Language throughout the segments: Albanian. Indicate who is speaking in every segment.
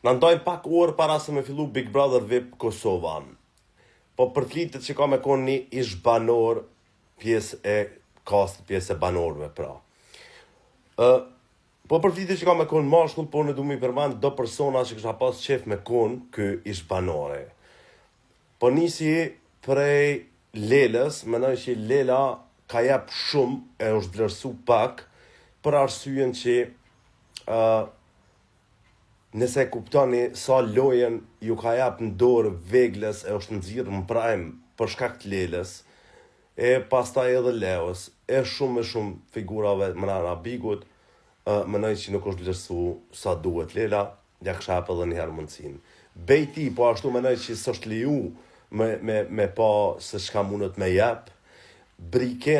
Speaker 1: Na ndojnë pak orë para se me fillu Big Brother VIP Kosova. Po për flitet që ka me konë një ish banor, pjesë e kastit, pjesë e banorëve pra. Po për flitet që ka me konë mashkull, po në du mi përmend do persona që kësha pas qef me konë kë ish banore. Po nisi prej Lelës, menoj që Lela ka jep shumë e është vlerësu pak, për arsyen që nëse kuptoni sa lojen ju ka jap në dorë Veglës e është nxirr në prime për shkak të Lelës, e pastaj edhe Leos, e shumë figurave mrena Bigut, menoj që nuk është vlerësu sa duhet Lela, ja kësha jap edhe njëherë mundësin. Bejti, po ashtu menoj që s'është leju me pa se çka mundet me jep. Briki,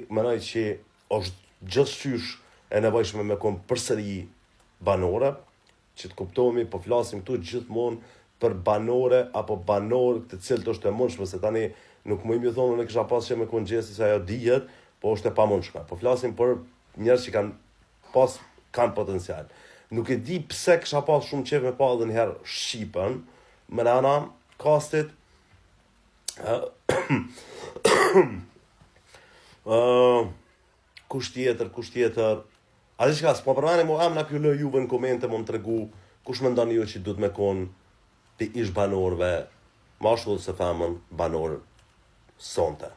Speaker 1: menoj që është gjithçysh e nevojshme me konë përsëri banore, që të kuptohemi, po flasim këtu gjithmonë për banore apo banor të cilët është e mundshme, se tani nuk më imi thonë në kisha pas që me konë gjesi se ajo dihet, po është e pa mundshme. Po flasim për njerëz që kanë potencial. Nuk e di pse kisha pas shumë qef me pa edhe njëherë Shqipën, më rana kastit, kush tjetër, a di shka, s'po përmani mu amna kjo lë juve në komente më tregu kush më ndani ju që du të me konë të ish banorve, mashkull se femën banor sonte.